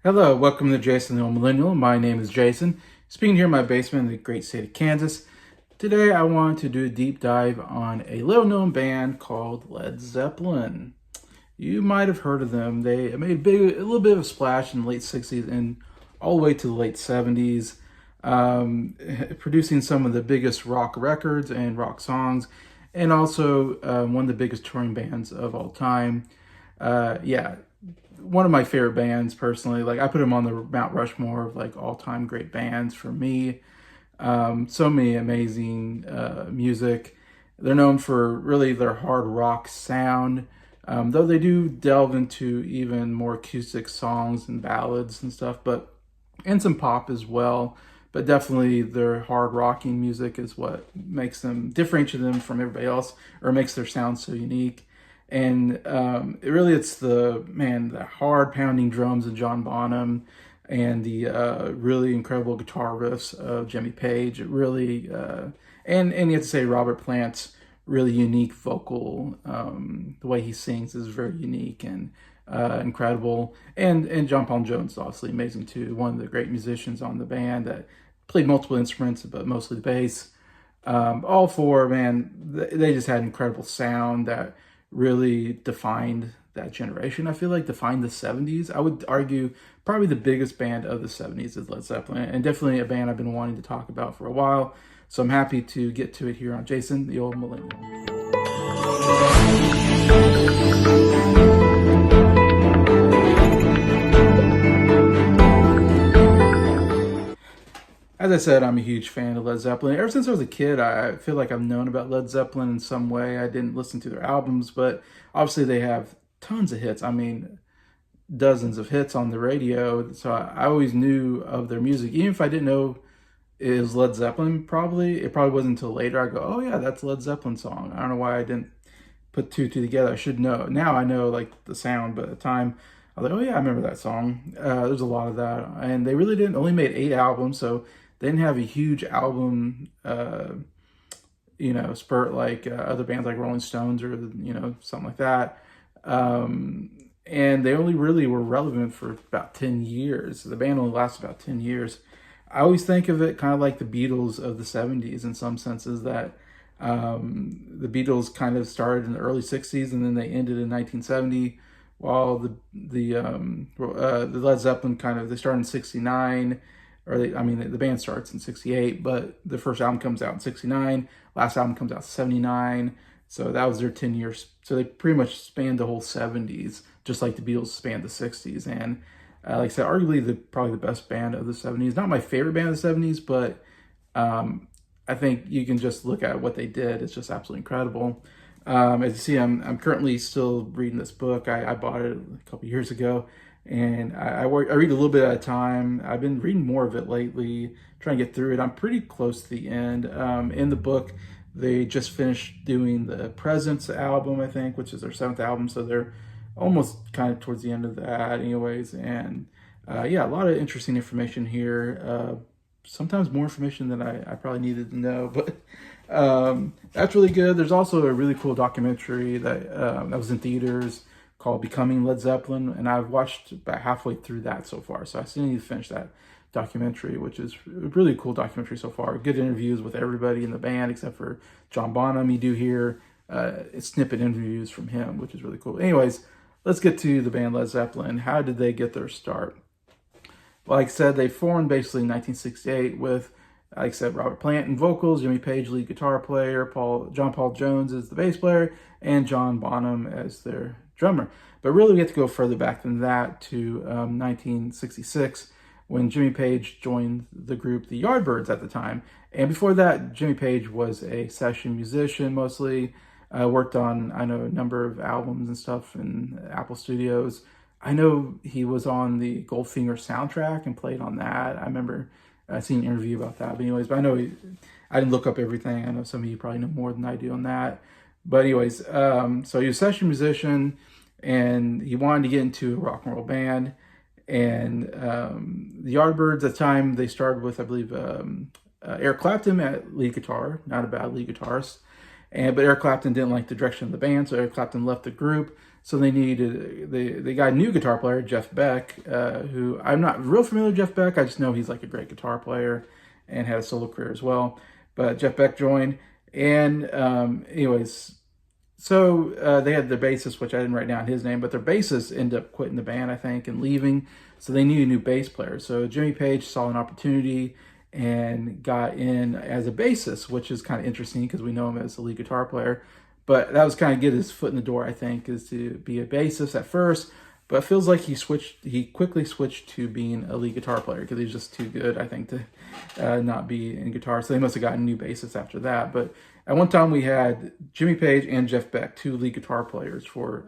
Hello, welcome to Jason the Old Millennial. My name is Jason, speaking here in my basement in the great state of Kansas. Today I want to do a deep dive on a little-known band called Led Zeppelin. You might have heard of them. They made a little bit of a splash in the late 60s and all the way to the late 70s, producing some of the biggest rock records and rock songs, and also one of the biggest touring bands of all time. One of my favorite bands personally. Like, I put them on the Mount Rushmore of like all-time great bands for me. So many amazing music. They're known for really their hard rock sound, though they do delve into even more acoustic songs and ballads and stuff, and some pop as well. But definitely their hard rocking music is what makes them, differentiate them from everybody else, or makes their sound so unique. And it's the hard pounding drums of John Bonham and the really incredible guitar riffs of Jimmy Page. It really, and you have to say Robert Plant's really unique vocal, the way he sings is very unique and incredible. And John Paul Jones is obviously amazing too, one of the great musicians on the band that played multiple instruments, but mostly the bass. All four, they just had incredible sound that really defined that generation. I feel like defined the 70s. I would argue probably the biggest band of the 70s is Led Zeppelin, and definitely a band I've been wanting to talk about for a while. So I'm happy to get to it here on Jason the Old Millennial. As I said, I'm a huge fan of Led Zeppelin. Ever since I was a kid, I feel like I've known about Led Zeppelin in some way. I didn't listen to their albums, but obviously they have tons of hits. I mean, dozens of hits on the radio. So I always knew of their music. Even if I didn't know it was Led Zeppelin, it probably wasn't until later I go, oh yeah, that's a Led Zeppelin song. I don't know why I didn't put two together. I should know. Now I know like the sound, but at the time I was like, oh yeah, I remember that song. There's a lot of that. And they really only made 8 albums, so they didn't have a huge album, spurt like other bands like Rolling Stones or, something like that. And they only really were relevant for about 10 years. The band only lasted about 10 years. I always think of it kind of like the Beatles of the 70s in some senses, that the Beatles kind of started in the early 60s and then they ended in 1970, while the Led Zeppelin they started in 69. The band starts in 68, but the first album comes out in 69, last album comes out in 79, so that was their 10 years. So they pretty much spanned the whole 70s, just like the Beatles spanned the 60s. And like I said, arguably probably the best band of the 70s. Not my favorite band of the 70s, but I think you can just look at what they did. It's just absolutely incredible. As you see, I'm currently still reading this book. I bought it a couple years ago. And I read a little bit at a time. I've been reading more of it lately, trying to get through it. I'm pretty close to the end. In the book, they just finished doing the Presence album, I think, which is their 7th album. So they're almost kind of towards the end of that anyways. And a lot of interesting information here. Sometimes more information than I probably needed to know. But that's really good. There's also a really cool documentary that was in theaters called Becoming Led Zeppelin, and I've watched about halfway through that so far, so I still need to finish that documentary, which is a really cool documentary so far. Good interviews with everybody in the band except for John Bonham. You do hear snippet interviews from him, which is really cool. Anyways, let's get to the band Led Zeppelin. How did they get their start? Like I said, they formed basically in 1968 with, like I said, Robert Plant in vocals, Jimmy Page lead guitar player, John Paul Jones as the bass player, and John Bonham as their drummer. But really we have to go further back than that to 1966, when Jimmy Page joined the group the Yardbirds at the time. And before that, Jimmy Page was a session musician mostly, worked on, a number of albums and stuff in Apple Studios. I know he was on the Goldfinger soundtrack and played on that. I remember seeing an interview about that. But anyways, but I know I didn't look up everything. I know some of you probably know more than I do on that. But anyways, so he was a session musician, and he wanted to get into a rock and roll band. And the Yardbirds at the time, they started with, I believe, Eric Clapton at lead guitar, not a bad lead guitarist. But Eric Clapton didn't like the direction of the band, so Eric Clapton left the group. So they got a new guitar player, Jeff Beck, who I'm not real familiar with Jeff Beck. I just know he's like a great guitar player and had a solo career as well. But Jeff Beck joined, and anyways, so they had their bassist, which I didn't write down his name, but their bassist ended up quitting the band, I think, and leaving. So they needed a new bass player. So Jimmy Page saw an opportunity and got in as a bassist, which is kind of interesting because we know him as a lead guitar player. But that was kind of get his foot in the door, I think, is to be a bassist at first. But it feels like he quickly switched to being a lead guitar player because he's just too good, I think, to not be in guitar. So they must have gotten new bassists after that. But at one time we had Jimmy Page and Jeff Beck, two lead guitar players for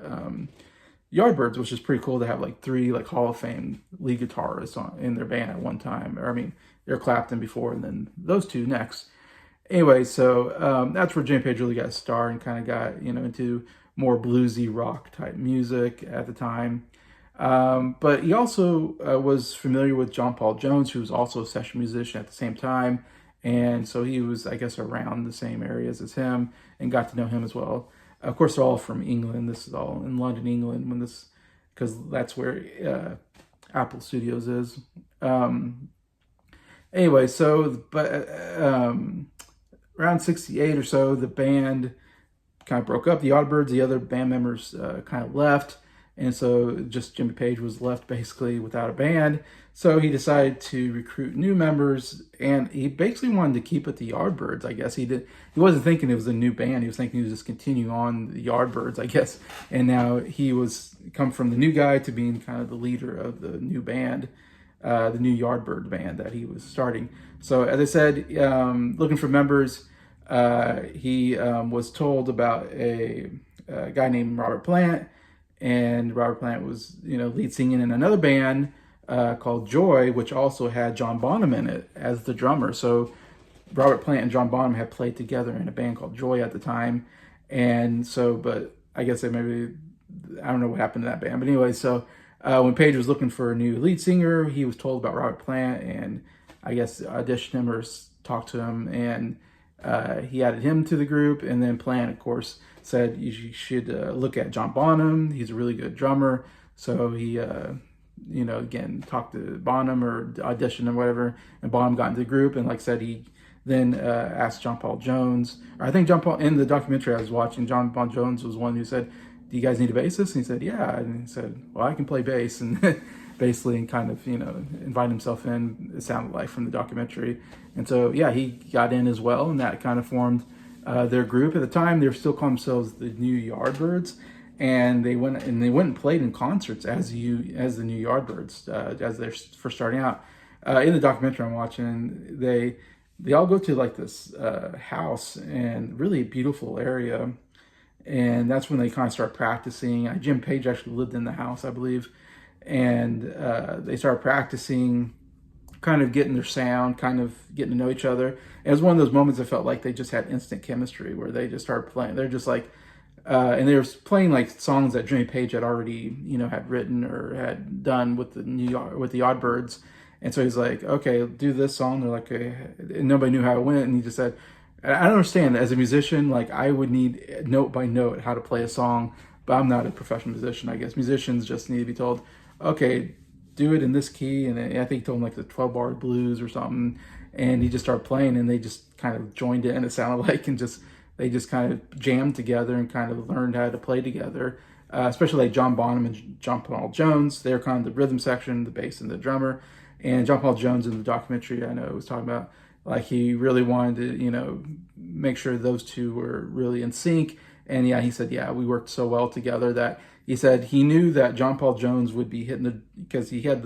Yardbirds, which is pretty cool to have like three like Hall of Fame lead guitarists in their band at one time. Or I mean, Eric Clapton before, and then those two next. Anyway, so that's where Jimmy Page really got a start and kind of got into more bluesy rock type music at the time. But he also was familiar with John Paul Jones, who was also a session musician at the same time. And so he was, I guess, around the same areas as him and got to know him as well. Of course, they're all from England. This is all in London, England, because that's where Apple Studios is. Anyway, so around 68 or so, the band kind of broke up. The Yardbirds, the other band members kind of left. And so just Jimmy Page was left basically without a band. So he decided to recruit new members, and he basically wanted to keep it the Yardbirds, I guess. He wasn't thinking it was a new band. He was thinking he was just continue on the Yardbirds, I guess. And now he was come from the new guy to being kind of the leader of the new band, the new Yardbird band that he was starting. So as I said, looking for members, he was told about a guy named Robert Plant. And Robert Plant was, lead singing in another band called Joy, which also had John Bonham in it as the drummer. So Robert Plant and John Bonham had played together in a band called Joy at the time. And so, but I guess I don't know what happened to that band. But anyway, so when Page was looking for a new lead singer, he was told about Robert Plant and I guess auditioned him or talked to him, and he added him to the group. And then Plant, of course, said you should look at John Bonham. He's a really good drummer. So he, again, talked to Bonham or auditioned or whatever, and Bonham got into the group. And like I said, he then asked John Paul Jones, or I think John Paul, in the documentary I was watching, John Paul Jones was one who said, do you guys need a bassist? And he said, yeah. And he said, well, I can play bass. And basically, and kind of, invite himself in, it sounded like, from the documentary. And so, yeah, he got in as well, and that kind of formed their group. At the time, they were still calling themselves the New Yardbirds, and they went and played in concerts as the New Yardbirds as they're first starting out. In the documentary I'm watching, they all go to like this house and really beautiful area, and that's when they kind of start practicing. Jim Page actually lived in the house, I believe, and they started practicing, kind of getting their sound, kind of getting to know each other. And it was one of those moments I felt like they just had instant chemistry, where they just started playing. They're just like, and they were playing like songs that Jimmy Page had already, had written or had done with the Yardbirds. And so he's like, okay, do this song. They're like, okay. And nobody knew how it went. And he just said, I don't understand. As a musician, like, I would need note by note how to play a song, but I'm not a professional musician. I guess musicians just need to be told, okay, do it in this key. And I think he told him like the 12-bar blues or something. And he just started playing, and they just kind of joined in, it sounded like, and they just kind of jammed together and kind of learned how to play together. Especially like John Bonham and John Paul Jones. They're kind of the rhythm section, the bass and the drummer. And John Paul Jones in the documentary, I know, was talking about, like, he really wanted to, make sure those two were really in sync. And yeah, he said, yeah, we worked so well together that he said he knew that John Paul Jones would be hitting because he had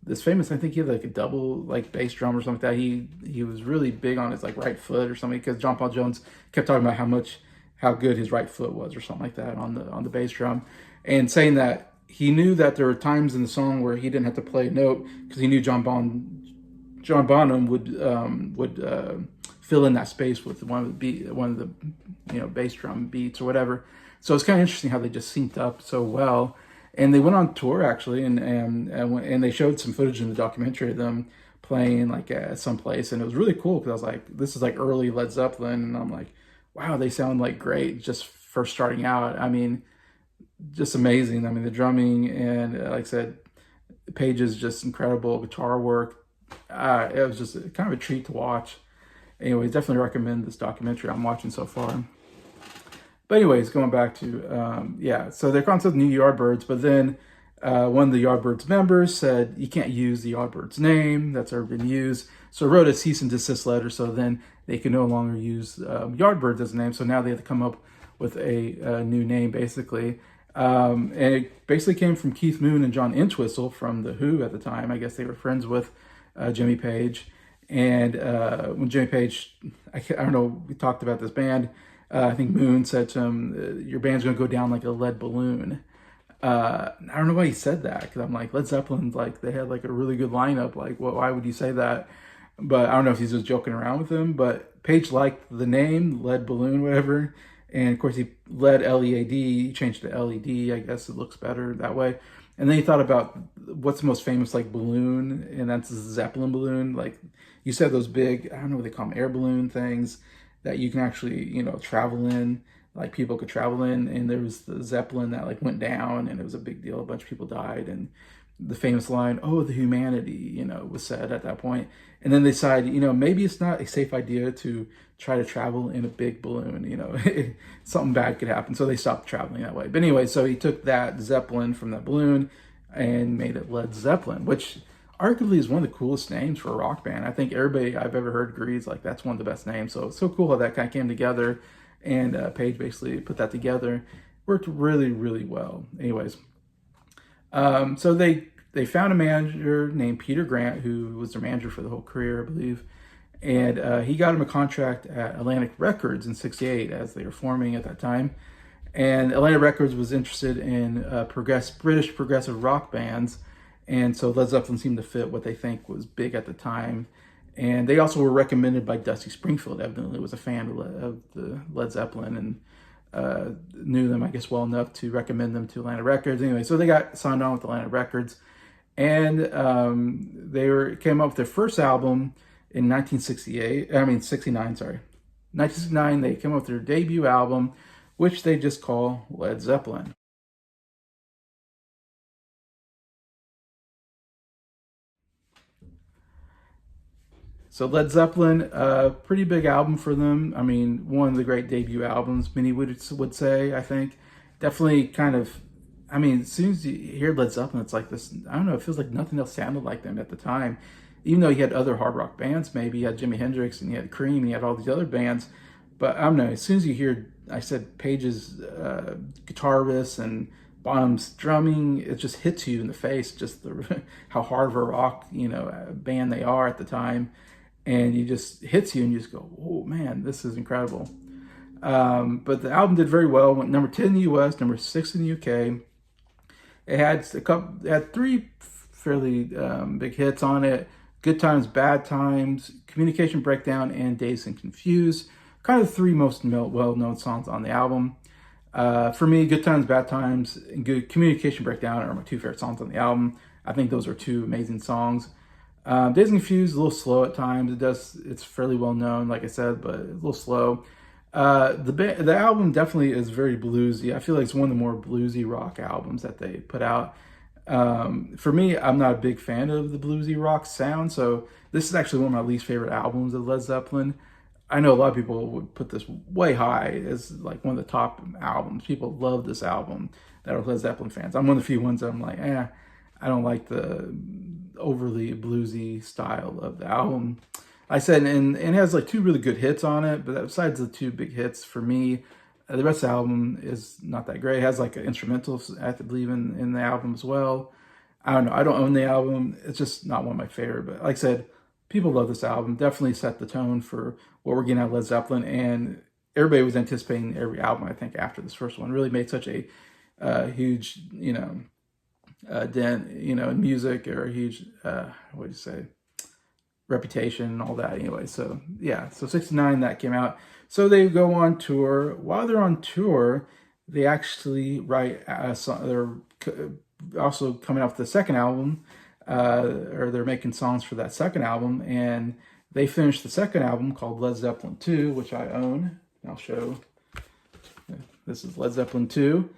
this famous, I think he had like a double like bass drum or something like that. He was really big on his like right foot or something, because John Paul Jones kept talking about how good his right foot was or something like that on the bass drum, and saying that he knew that there were times in the song where he didn't have to play a note because he knew John Bonham would fill in that space with one of the bass drum beats or whatever. So it's kind of interesting how they just synced up so well. And they went on tour actually, and they showed some footage in the documentary of them playing like at some place, and it was really cool because I was like, this is like early Led Zeppelin, and I'm like, wow, they sound like great just first starting out. I mean, just amazing. I mean, the drumming and like I said, Page's just incredible guitar work. It was just kind of a treat to watch. Anyways, definitely recommend this documentary I'm watching so far. But anyways, going back to yeah, so they're calling themselves New Yardbirds, but then one of the Yardbirds members said you can't use the Yardbirds name that's ever been used. So wrote a cease and desist letter. So then they can no longer use Yardbirds as a name. So now they have to come up with a new name, basically. And it basically came from Keith Moon and John Entwistle from The Who at the time. I guess they were friends with Jimmy Page. And when Jimmy Page, I don't know, we talked about this band. I think Moon said to him, your band's going to go down like a lead balloon. I don't know why he said that, because I'm like, Led Zeppelin, like, they had like a really good lineup. Like, why would you say that? But I don't know if he's just joking around with him. But Page liked the name, Lead Balloon, whatever. And of course, he led LEAD, he changed to LED. I guess it looks better that way. And then he thought about what's the most famous like balloon, and that's the Zeppelin balloon. Like you said, those big, I don't know what they call them, air balloon things that you can actually, travel in. Like people could travel in, and there was the Zeppelin that like went down, and it was a big deal. A bunch of people died, and the famous line, "Oh, the humanity," was said at that point. And then they decided, maybe it's not a safe idea to try to travel in a big balloon. Something bad could happen. So they stopped traveling that way. But anyway, so he took that Zeppelin from that balloon and made it Led Zeppelin, which arguably is one of the coolest names for a rock band. I think everybody I've ever heard agrees like that's one of the best names. So it's so cool how that kind of came together, and Page basically put that together. Worked really, really well. Anyways, so they found a manager named Peter Grant, who was their manager for the whole career, I believe. And he got him a contract at Atlantic Records in '68 as they were forming at that time. And Atlantic Records was interested in British progressive rock bands. And so Led Zeppelin seemed to fit what they think was big at the time. And they also were recommended by Dusty Springfield, evidently was a fan of the Led Zeppelin, and knew them, I guess, well enough to recommend them to Atlantic Records. Anyway, so they got signed on with Atlantic Records. And came up with their first album in 1969, sorry. 1969, they came up with their debut album, which they just call Led Zeppelin. So Led Zeppelin, pretty big album for them. I mean, one of the great debut albums, many would say, I think. Definitely kind of, I mean, as soon as you hear Led Zeppelin, it's like this, I don't know, it feels like nothing else sounded like them at the time. Even though you had other hard rock bands, maybe you had Jimi Hendrix and you had Cream, and you had all these other bands. But I don't know, as soon as you hear, I said, Page's guitar riffs and Bonham's drumming, it just hits you in the face, just how hard of a rock, band they are at the time. And you just hits you and you just go, oh man, this is incredible. But the album did very well. Went number 10 in the US, number 6 in the UK. It had three fairly big hits on it: Good Times, Bad Times, Communication Breakdown, and Dazed and Confused. Kind of the three most well-known songs on the album. For me, Good Times, Bad Times, and Good Communication Breakdown are my two favorite songs on the album. I think those are two amazing songs. Dazed and Confused is a little slow at times. It's fairly well known, like I said, but a little slow. The album definitely is very bluesy. I feel like it's one of the more bluesy rock albums that they put out. For me, I'm not a big fan of the bluesy rock sound, so this is actually one of my least favorite albums of Led Zeppelin. I know a lot of people would put this way high as like one of the top albums. People love this album that are Led Zeppelin fans. I'm one of the few ones that I'm like, I don't like the overly bluesy style of the album. I said, and it has like two really good hits on it, but besides the two big hits for me, the rest of the album is not that great. It has like an instrumental, I believe, in the album as well. I don't know. I don't own the album. It's just not one of my favorite. But like I said, people love this album. Definitely set the tone for what we're getting out of Led Zeppelin. And everybody was anticipating every album, I think, after this first one. Really made such a huge, dent, in music, or a huge, what do you say, reputation and all that anyway. So yeah, so 69 that came out. So they go on tour. While they're on tour, they actually write they're also coming out with the second album, or they're making songs for that second album, and they finished the second album called Led Zeppelin 2, which I own. I'll show. This is Led Zeppelin 2.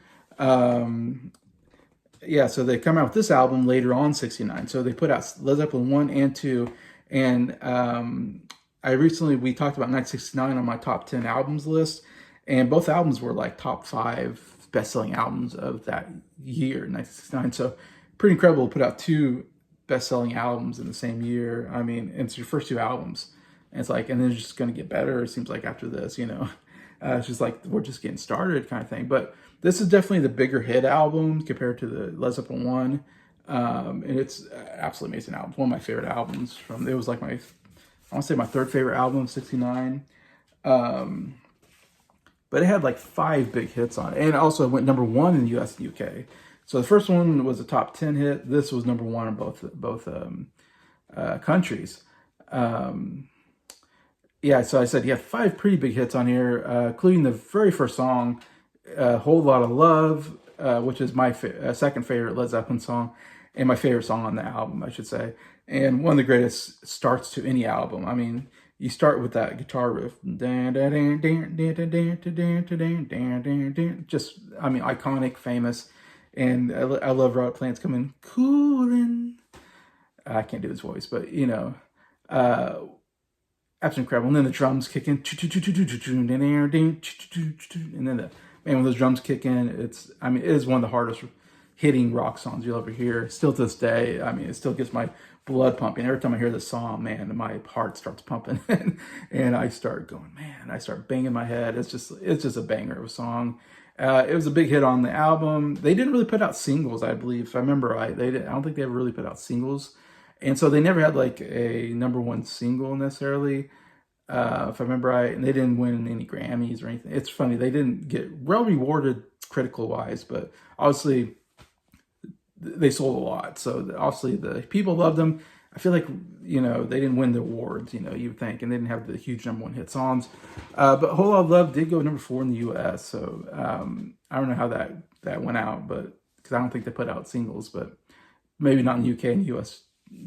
Yeah, so they come out with this album later on, 69. So they put out Led Zeppelin 1 and 2. And we talked about 1969 on my top 10 albums list. And both albums were like top 5 best-selling albums of that year, 1969. So pretty incredible to put out 2 best-selling albums in the same year. I mean, it's your first 2 albums. And it's like, and then it's just going to get better, it seems like, after this, It's just like, we're just getting started kind of thing. But this is definitely the bigger hit album compared to the Led Zeppelin 1. And it's absolutely amazing album. One of my favorite albums it was like I want to say my 3rd favorite album of 69. But it had like 5 big hits on it. And also it went number 1 in the US and UK. So the first one was a top 10 hit. This was number 1 in both countries. Yeah, so I said you have 5 pretty big hits on here, including the very first song, Whole Lot of Love, which is my second favorite Led Zeppelin song, and my favorite song on the album, I should say. And one of the greatest starts to any album. I mean, you start with that guitar riff. Just, I mean, iconic, famous. And I love Robert Plant's coming, coolin'. I can't do his voice, but, absolutely incredible. And then the drums kick in, and then when those drums kick in, it is one of the hardest hitting rock songs you'll ever hear. Still to this day, I mean, it still gets my blood pumping. Every time I hear this song, man, my heart starts pumping, and I start going, man, I start banging my head. It's just a banger of a song. It was a big hit on the album. They didn't really put out singles, I believe, if I remember right. I don't think they ever really put out singles. And so they never had like a number 1 single necessarily, if I remember right. And they didn't win any Grammys or anything. It's funny, they didn't get well rewarded critical wise, but obviously they sold a lot. So obviously the people loved them. I feel like, they didn't win the awards, you would think, and they didn't have the huge number 1 hit songs. But Whole Lot of Love did go number 4 in the US. So I don't know how that went out, but because I don't think they put out singles, but maybe not in the UK and the US.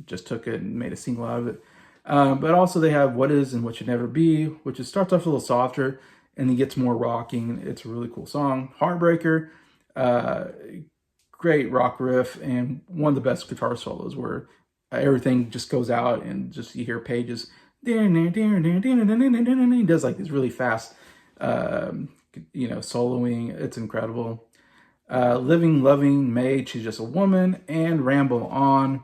Just took it and made a single out of it. But also they have What Is and What Should Never Be, which starts off a little softer and then gets more rocking. It's a really cool song. Heartbreaker, great rock riff, and one of the best guitar solos where everything just goes out and just you hear Pages. He does like these really fast, soloing. It's incredible. Living, Loving, Made, She's Just a Woman, and Ramble On.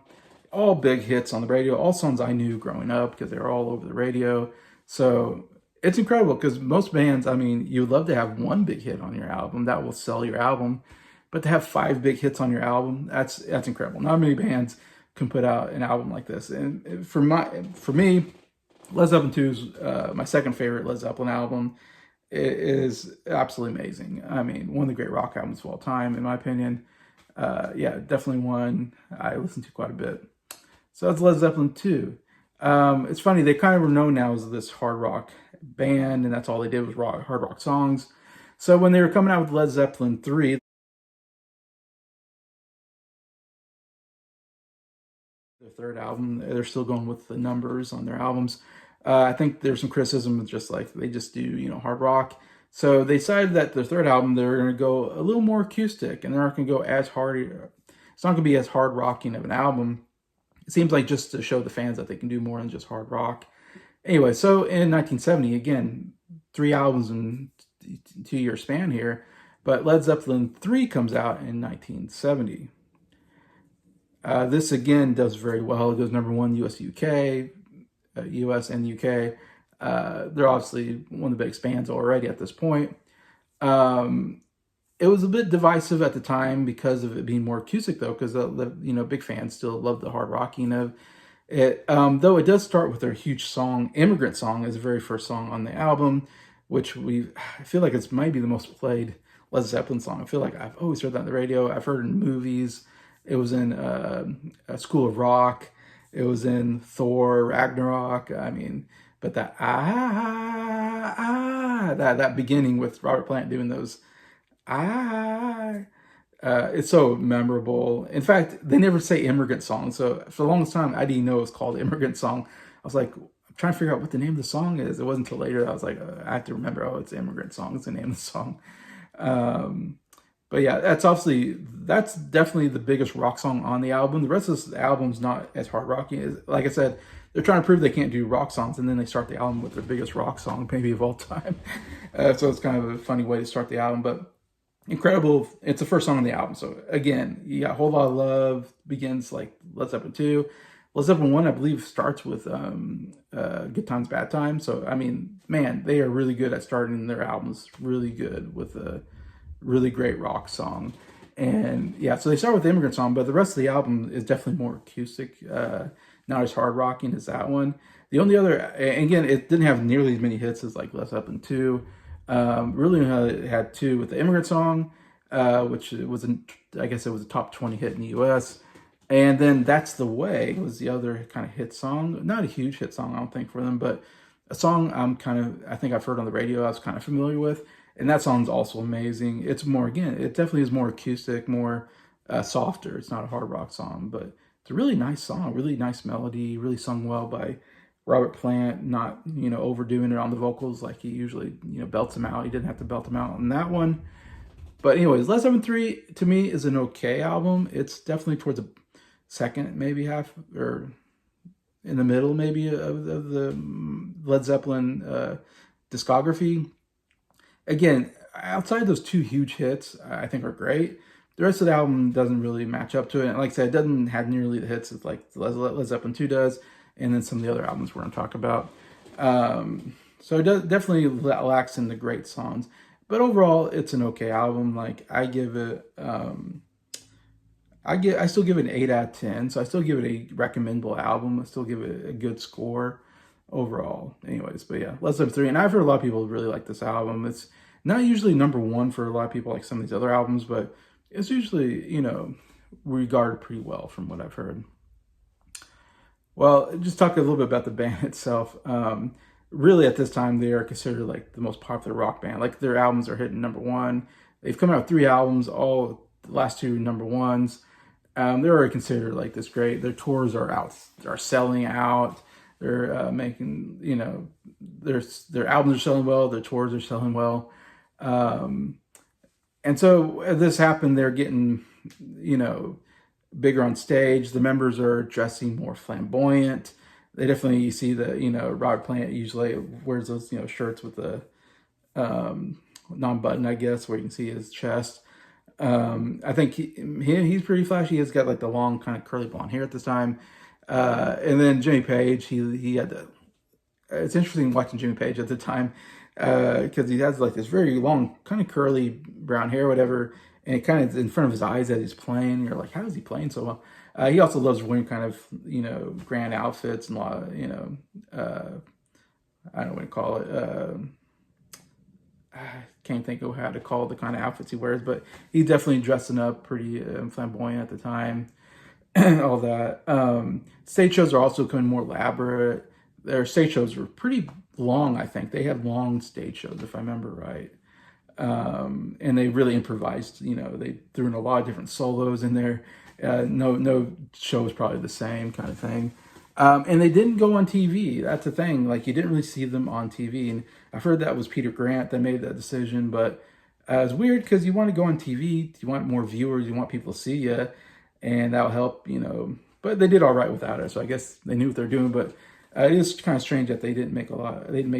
All big hits on the radio, all songs I knew growing up because they were all over the radio. So it's incredible because most bands, I mean, you would love to have 1 big hit on your album that will sell your album, but to have 5 big hits on your album, that's incredible. Not many bands can put out an album like this. And for me, Led Zeppelin 2 is my second favorite Led Zeppelin album. It is absolutely amazing. I mean, one of the great rock albums of all time, in my opinion. Yeah, definitely one I listen to quite a bit. So that's Led Zeppelin 2. It's funny, they kind of were known now as this hard rock band, and that's all they did was hard rock songs. So when they were coming out with Led Zeppelin 3, their 3rd album, they're still going with the numbers on their albums. I think there's some criticism of just like, they just do, hard rock. So they decided that the 3rd album, they're going to go a little more acoustic, and they're not going to go as hard. It's not going to be as hard rocking of an album. It seems like just to show the fans that they can do more than just hard rock. Anyway, so in 1970, again, 3 albums in 2-year span here, but Led Zeppelin 3 comes out in 1970. This again does very well. It goes number 1 US, UK, US and UK. They're obviously one of the big bands already at this point. It was a bit divisive at the time because of it being more acoustic, though, because big fans still love the hard rocking of it. Though it does start with their huge song, "Immigrant Song," is the very first song on the album, which I feel like it's might be the most played Led Zeppelin song. I feel like I've always heard that on the radio. I've heard it in movies. It was in School of Rock. It was in Thor Ragnarok. I mean, but that beginning with Robert Plant doing those ah, it's so memorable. In fact, they never say immigrant song. So for the longest time, I didn't know it was called immigrant song. I was like, I'm trying to figure out what the name of the song is. It wasn't until later that I was like, I have to remember, oh, it's immigrant song. It's the name of the song. Um, but yeah, that's definitely the biggest rock song on the album. The rest of the album's not as hard rocky as, like I said, they're trying to prove they can't do rock songs, and then they start the album with their biggest rock song, maybe of all time. So it's kind of a funny way to start the album, but incredible. It's the first song on the album. So again, you got Whole Lot of Love begins like Led Zeppelin 2. Led Zeppelin 1, I believe, starts with Good Times, Bad Times. So, I mean, man, they are really good at starting their albums really good with a really great rock song. And yeah, so they start with the Immigrant Song, but the rest of the album is definitely more acoustic, not as hard rocking as that one. The only other, and again, it didn't have nearly as many hits as like Led Zeppelin 2. Really had two with the Immigrant Song, which was, I guess it was a top 20 hit in the US. And then That's the Way was the other kind of hit song. Not a huge hit song, I don't think, for them, but a song I think I've heard on the radio, I was kind of familiar with. And that song's also amazing. It's more, again, it definitely is more acoustic, more softer. It's not a hard rock song, but it's a really nice song, really nice melody, really sung well by Robert Plant, not, overdoing it on the vocals like he usually, belts them out. He didn't have to belt them out on that one. But anyways, Led Zeppelin 3 to me is an okay album. It's definitely towards the second, maybe half, or in the middle maybe of the Led Zeppelin discography. Again, outside those two huge hits, I think are great. The rest of the album doesn't really match up to it. And like I said, it doesn't have nearly the hits as like Led Zeppelin 2 does, and then some of the other albums we're going to talk about. So it definitely lacks in the great songs. But overall, it's an okay album. Like, I give it, I still give it an 8 out of 10. So I still give it a recommendable album. I still give it a good score overall. Anyways, but yeah, Led Zeppelin 3. And I've heard a lot of people really like this album. It's not usually number one for a lot of people like some of these other albums, but it's usually, regarded pretty well from what I've heard. Well, just talk a little bit about the band itself. Really, at this time, they are considered like the most popular rock band. Like, their albums are hitting number one. They've come out with 3 albums, all the last 2 number ones. They're already considered like this great. Their tours are selling out. They're making, their albums are selling well. Their tours are selling well. And so as this happened, they're getting, bigger on stage. The members are dressing more flamboyant. They definitely, you see the, Robert Plant usually wears those, shirts with the non-button, I guess, where you can see his chest. I think he's pretty flashy. He's got like the long kind of curly blonde hair at this time. And then Jimmy Page, he had it's interesting watching Jimmy Page at the time, because he has like this very long kind of curly brown hair, whatever. And it kind of in front of his eyes as he's playing. You're like, how is he playing so well? He also loves wearing kind of, grand outfits and a lot of, I don't know what to call it. I can't think of how to call the kind of outfits he wears, but he's definitely dressing up pretty flamboyant at the time. All that. Stage shows are also becoming more elaborate. Their stage shows were pretty long, I think. They had long stage shows, if I remember right. And they really improvised, they threw in a lot of different solos in there. No show was probably the same kind of thing. And they didn't go on TV. That's the thing. Like, you didn't really see them on TV. And I've heard that was Peter Grant that made that decision. But it's weird because you want to go on TV. You want more viewers. You want people to see you. And that'll help, But they did all right without it. So I guess they knew what they're doing. But it is kind of strange that they didn't make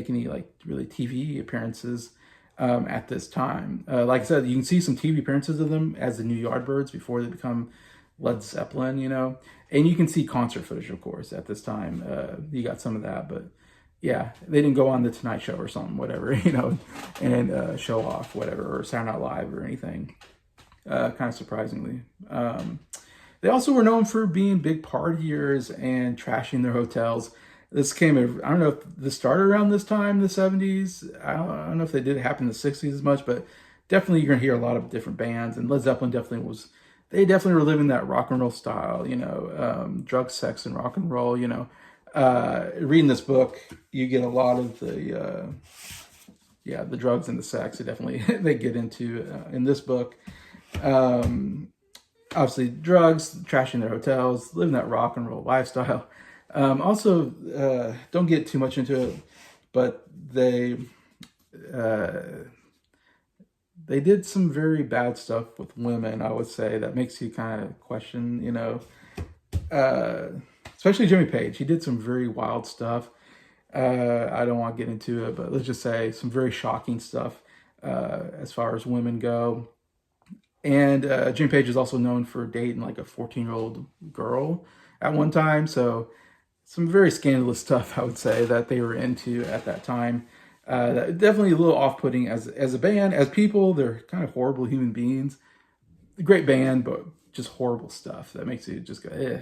any, like, really TV appearances at this time. Like I said, you can see some TV appearances of them as the New Yardbirds before they become Led Zeppelin, and you can see concert footage, of course, at this time. You got some of that, but yeah, they didn't go on the Tonight Show or something, whatever, and show off whatever, or Saturday Night Live or anything, kind of surprisingly. They also were known for being big partiers and trashing their hotels. This I don't know if this started around this time, the 70s. I don't know if they did happen in the 60s as much, but definitely you're going to hear a lot of different bands, and Led Zeppelin definitely was they definitely were living that rock and roll style, drugs, sex, and rock and roll. Reading this book, you get a lot of the drugs and the sex. They definitely they get into in this book. Obviously, drugs, trashing their hotels, living that rock and roll lifestyle. Also, don't get too much into it, but they did some very bad stuff with women, I would say, that makes you kind of question, especially Jimmy Page. He did some very wild stuff. I don't want to get into it, but let's just say some very shocking stuff as far as women go. And Jimmy Page is also known for dating like a 14-year-old girl at one time. So some very scandalous stuff, I would say, that they were into at that time. Definitely a little off-putting as a band. As people, they're kind of horrible human beings. Great band, but just horrible stuff that makes you just go,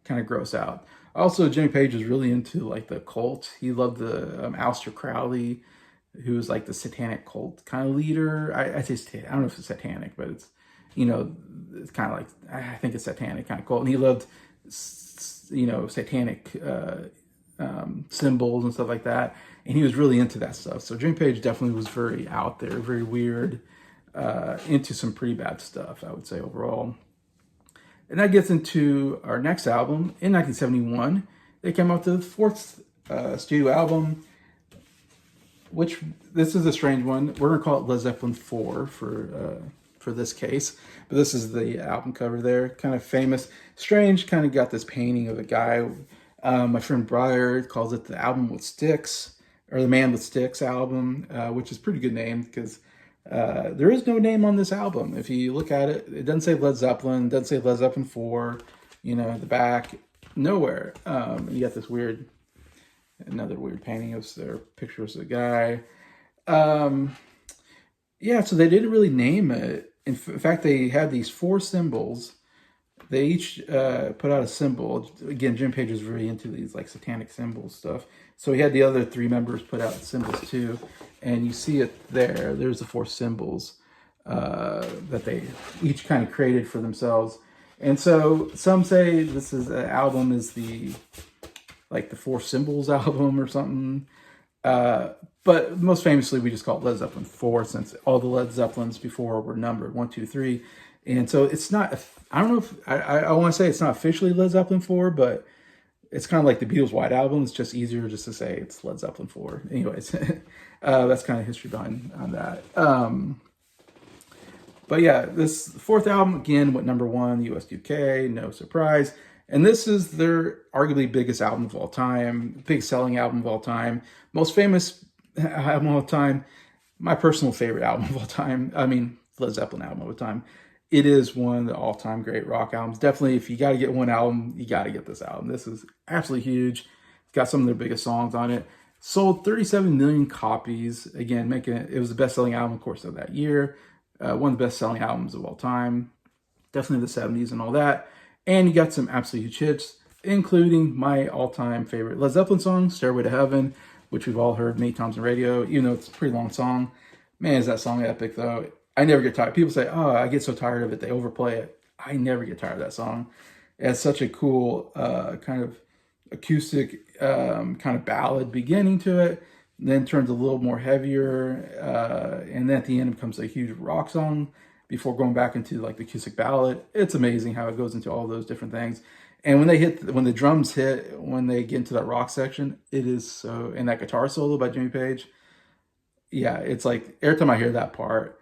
kind of gross out. Also, Jimmy Page was really into like the cult. He loved the Aleister Crowley, who was like the satanic cult kind of leader. I say satanic. I don't know if it's satanic, but it's it's kind of like, I think it's satanic kind of cult. And he loved satanic symbols and stuff like that. And he was really into that stuff. So Jimmy Page definitely was very out there, very weird, into some pretty bad stuff, I would say, overall. And that gets into our next album. In 1971, they came out with the fourth studio album, which, this is a strange one. We're going to call it Led Zeppelin 4 for this case. But this is the album cover there. Kind of famous. Strange, kind of got this painting of a guy. My friend Briar calls it the album with sticks, or the Man with Sticks album, which is a pretty good name because there is no name on this album. If you look at it, it doesn't say Led Zeppelin, it doesn't say Led Zeppelin 4, at the back, nowhere. You got this another weird painting of their pictures of the guy. So they didn't really name it. In fact, they had these 4 symbols. They each put out a symbol. Again, Jim Page was very into these like satanic symbols stuff. So he had the other 3 members put out symbols too. And you see it there. There's the 4 symbols that they each kind of created for themselves. And so some say this album is the 4 Symbols album or something. But most famously, we just call it Led Zeppelin 4, since all the Led Zeppelins before were numbered 1, 2, 3. And so it's not, I don't know if, I want to say it's not officially Led Zeppelin 4, but it's kind of like the Beatles' White Album. It's just easier just to say it's Led Zeppelin 4. Anyways, that's kind of history behind on that. But yeah, this 4th album, again, went number 1, US, UK, no surprise. And this is their arguably biggest album of all time, big selling album of all time, most famous album of all time, my personal favorite album of all time. I mean, Led Zeppelin album of all time. It is one of the all-time great rock albums. Definitely, if you got to get one album, you got to get this album. This is absolutely huge. It's got some of their biggest songs on it. Sold 37 million copies. Again, it was the best-selling album, of course, of that year. One of the best-selling albums of all time. Definitely the 70s and all that. And you got some absolutely huge hits, including my all-time favorite Led Zeppelin song, Stairway to Heaven, which we've all heard many times on radio, even though it's a pretty long song. Man, is that song epic, though. I never get tired. People say, oh, I get so tired of it, they overplay it. I never get tired of that song. It has such a cool kind of acoustic kind of ballad beginning to it, then turns a little more heavier, and then at the end it becomes a huge rock song before going back into like the acoustic ballad. It's amazing how it goes into all those different things. And when the drums hit, when they get into that rock section, it is so, and that guitar solo by Jimmy Page, yeah, it's like every time I hear that part,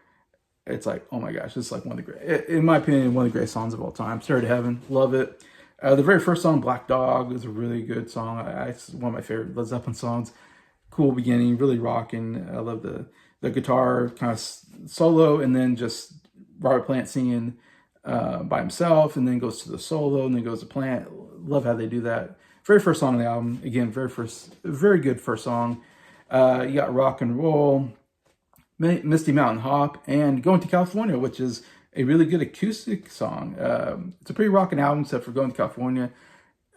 it's like, oh my gosh, this is like one of the great, in my opinion, one of the great songs of all time. Stairway to Heaven, love it. The very first song, Black Dog, is a really good song. It's one of my favorite Led Zeppelin songs. Cool beginning, really rocking. I love the guitar kind of solo, and then just Robert Plant singing by himself, and then goes to the solo, and then goes to Plant. Love how they do that. Very first song on the album. Again, very good first song. You got Rock and Roll, Misty Mountain Hop, and Going to California, which is a really good acoustic song. It's a pretty rocking album, except for Going to California.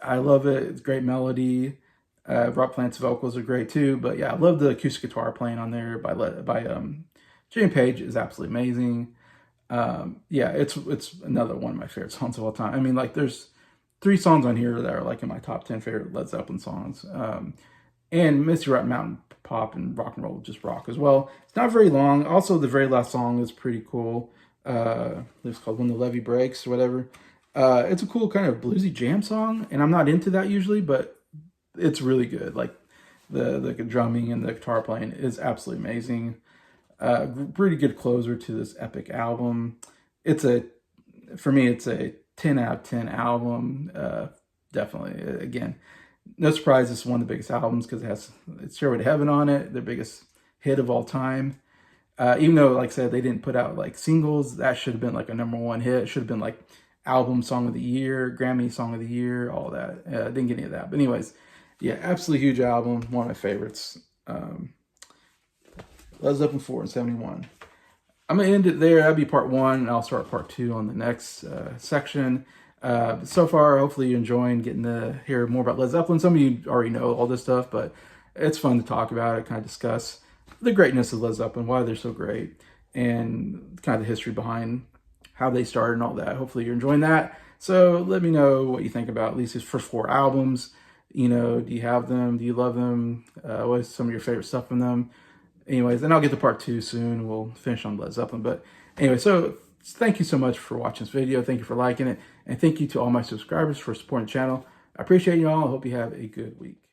I love it. It's great melody. Rob Plant's vocals are great too. But yeah, I love the acoustic guitar playing on there by Jimmy Page is absolutely amazing. Yeah, it's another one of my favorite songs of all time. I mean, like there's 3 songs on here that are like in my top 10 favorite Led Zeppelin songs. And Misty Rock Mountain pop and rock and roll just rock as well. It's not very long. Also, the very last song is pretty cool. It's called When the Levee Breaks or whatever. It's a cool kind of bluesy jam song, and I'm not into that usually, but it's really good. Like the drumming and the guitar playing is absolutely amazing. Pretty good closer to this epic album. For me, it's a 10 out of 10 album. Definitely, again, no surprise, it's one of the biggest albums because it's Stairway to Heaven on it, their biggest hit of all time. Even though, like I said, they didn't put out like singles, that should have been like a #1 hit. It should have been like album song of the year, Grammy song of the year, all that. Didn't get any of that. But anyways, yeah, absolutely huge album, one of my favorites. Led Zeppelin 4 and 71. I'm going to end it there. That'll be part 1, and I'll start part 2 on the next section. But so far, hopefully you're enjoying getting to hear more about Led Zeppelin. Some of you already know all this stuff, but it's fun to talk about it, kind of discuss the greatness of Led Zeppelin, why they're so great, and kind of the history behind how they started and all that. Hopefully you're enjoying that. So let me know what you think about at least his first 4 albums. You know, do you have them? Do you love them? What's some of your favorite stuff from them? Anyways, and I'll get to part 2 soon. We'll finish on Led Zeppelin. But anyway, so thank you so much for watching this video. Thank you for liking it. And thank you to all my subscribers for supporting the channel. I appreciate you all. I hope you have a good week.